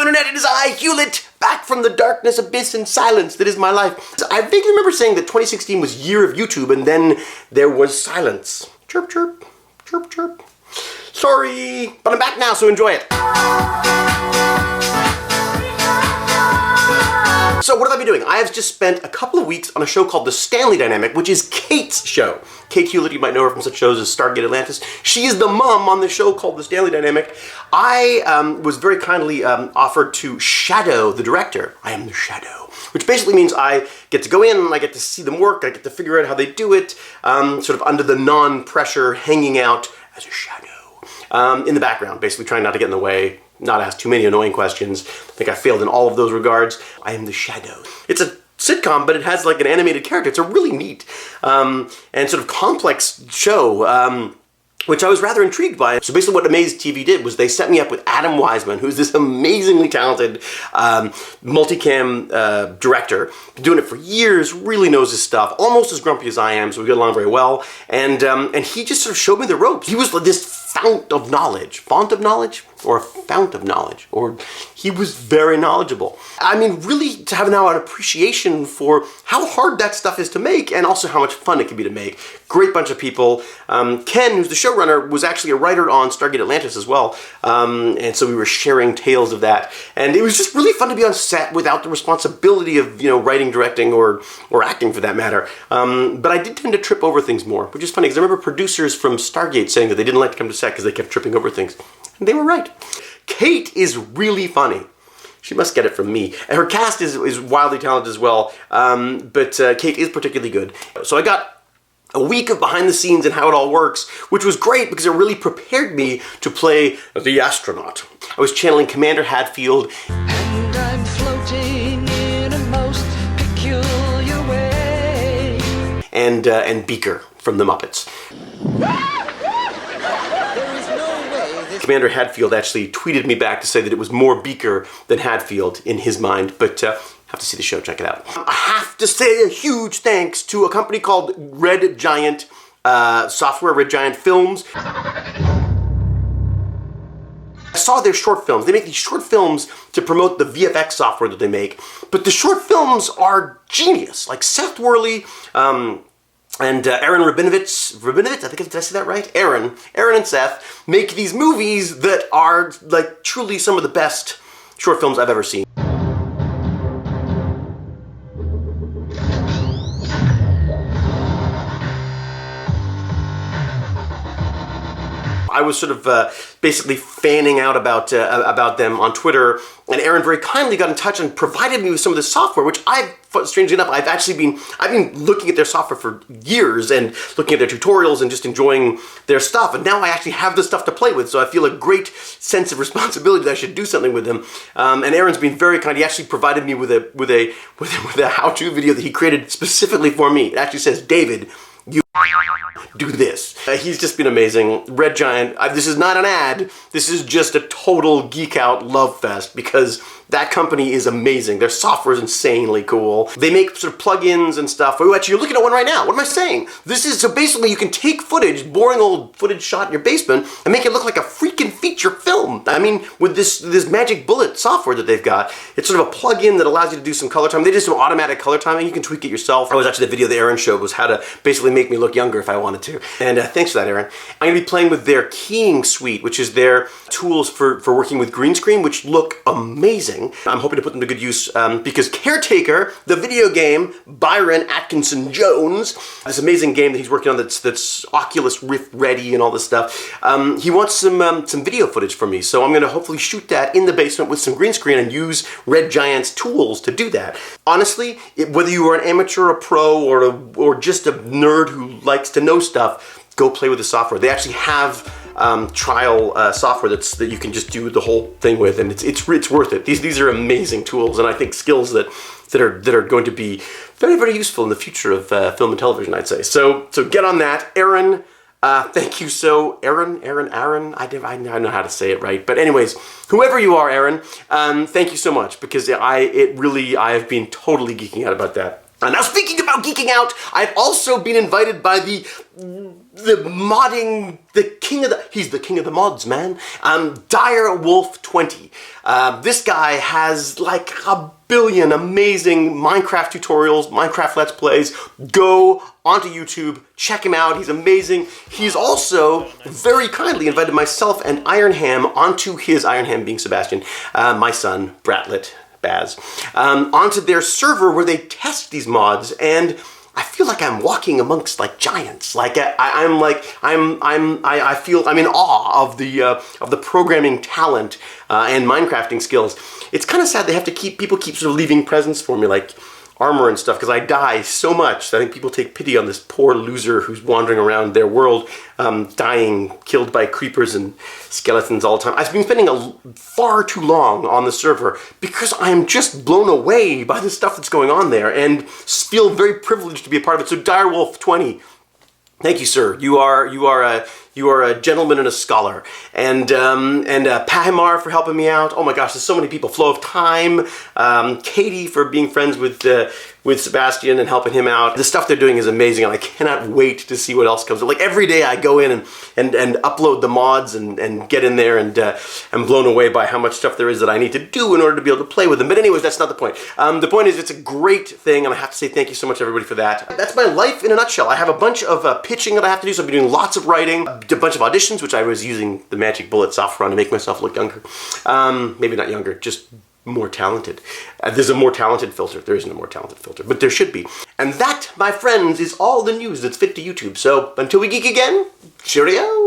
internet, it is I, Hewlett, back from the darkness, abyss, and silence that is my life. I vaguely remember saying that 2016 was year of YouTube, and then there was silence. Chirp, chirp, chirp, chirp. Sorry, but I'm back now, so enjoy it. So what have I been doing? I have just spent a couple of weeks on a show called The Stanley Dynamic, which is Kate's show. Kate Hewlett, you might know her from such shows as Stargate Atlantis. She is the mom on the show called The Stanley Dynamic. I was very kindly offered to shadow the director. I am the shadow, which basically means I get to go in and I get to see them work, I get to figure out how they do it, sort of under the non-pressure, hanging out as a shadow in the background, basically trying not to get in the way, not ask too many annoying questions. I think I failed in all of those regards. I am the shadow. It's a sitcom, but it has like an animated character. It's a really neat and sort of complex show, which I was rather intrigued by. So basically what Amaze TV did was they set me up with Adam Wiseman, who's this amazingly talented multicam director. Been doing it for years, really knows his stuff, almost as grumpy as I am, so we get along very well. And he just sort of showed me the ropes. He was this fount of knowledge. Font of knowledge? Or a fount of knowledge. Or he was very knowledgeable. I mean, really to have now an appreciation for how hard that stuff is to make and also how much fun it can be to make. Great bunch of people. Ken, who's the showrunner, was actually a writer on Stargate Atlantis as well. And so we were sharing tales of that. And it was just really fun to be on set without the responsibility of, you know, writing, directing, or acting for that matter. But I did tend to trip over things more, which is funny because I remember producers from Stargate saying that they didn't like to come to set because they kept tripping over things. And they were right. Kate is really funny. She must get it from me. And her cast is wildly talented as well, but Kate is particularly good. So I got a week of behind the scenes and how it all works, which was great because it really prepared me to play the astronaut. I was channeling Commander Hadfield. And I'm floating in a most peculiar way. And Beaker from the Muppets. Commander Hadfield actually tweeted me back to say that it was more Beaker than Hadfield in his mind, but have to see the show, check it out. I have to say a huge thanks to a company called Red Giant Software, Red Giant Films. I saw their short films. They make these short films to promote the VFX software that they make, but the short films are genius. Like Seth Worley, and Aharon Rabinowitz, I think, did I say that right? Aaron and Seth make these movies that are like truly some of the best short films I've ever seen. I was sort of basically fanning out about them on Twitter, and Aaron very kindly got in touch and provided me with some of the software, which strangely enough, I've been looking at their software for years and looking at their tutorials and just enjoying their stuff, and now I actually have the stuff to play with, so I feel a great sense of responsibility that I should do something with them. And Aaron's been very kind. He actually provided me with a how-to video that he created specifically for me. It actually says, David, you do this. He's just been amazing. Red Giant, this is not an ad, this is just a total geek out love fest because that company is amazing. Their software is insanely cool. They make sort of plugins and stuff. Oh, actually, you're looking at one right now. What am I saying? This is, so basically you can take footage, boring old footage shot in your basement, and make it look like a freaking feature film. I mean, with this magic bullet software that they've got, it's sort of a plugin that allows you to do some color timing. They do some automatic color timing. You can tweak it yourself. That was actually the video that Aaron showed, was how to basically make me look younger if I wanted to. And thanks for that, Aaron. I'm gonna be playing with their keying suite, which is their tools for working with green screen, which look amazing. I'm hoping to put them to good use because Caretaker, the video game, Byron Atkinson Jones, this amazing game that he's working on that's Oculus Rift ready and all this stuff, he wants some video footage from me, so I'm going to hopefully shoot that in the basement with some green screen and use Red Giant's tools to do that. Honestly, whether you are an amateur, a pro, or just a nerd who likes to know stuff, go play with the software. They actually have trial software that you can just do the whole thing with, and it's worth it. These are amazing tools, and I think skills that are going to be very, very useful in the future of film and television, I'd say. So get on that, Aaron. Thank you so, Aaron. I know how to say it right, but anyways, whoever you are, Aaron, thank you so much because I have been totally geeking out about that. Now, speaking about geeking out, I've also been invited by the the modding, he's the king of the mods, man. Direwolf20. This guy has like a billion amazing Minecraft tutorials, Minecraft Let's Plays. Go onto YouTube, check him out, he's amazing. He's also very kindly invited myself and Ironham onto his, Ironham being Sebastian, my son, Bratlet, Baz, onto their server where they test these mods, and I feel like I'm walking amongst like giants. Like I feel I'm in awe of the programming talent and Minecrafting skills. It's kind of sad they have to people keep sort of leaving presents for me, like armor and stuff, because I die so much that I think people take pity on this poor loser who's wandering around their world, dying, killed by creepers and skeletons all the time. I've been spending far too long on the server because I'm just blown away by the stuff that's going on there and feel very privileged to be a part of it. So Direwolf20, thank you, sir. You are a gentleman and a scholar, and Pahimar for helping me out. Oh my gosh, there's so many people. Flow of Time, Katie for being friends with Sebastian and helping him out. The stuff they're doing is amazing, and I cannot wait to see what else comes. Like every day, I go in and upload the mods and get in there, and I'm blown away by how much stuff there is that I need to do in order to be able to play with them. But anyways, that's not the point. The point is, it's a great thing, and I have to say thank you so much, everybody, for that. That's my life in a nutshell. I have a bunch of pitching that I have to do, so I've been doing lots of writing. A bunch of auditions, which I was using the Magic Bullet software on to make myself look younger. Maybe not younger, just more talented. There's a more talented filter. There isn't a more talented filter, but there should be. And that, my friends, is all the news that's fit to YouTube. So until we geek again, cheerio!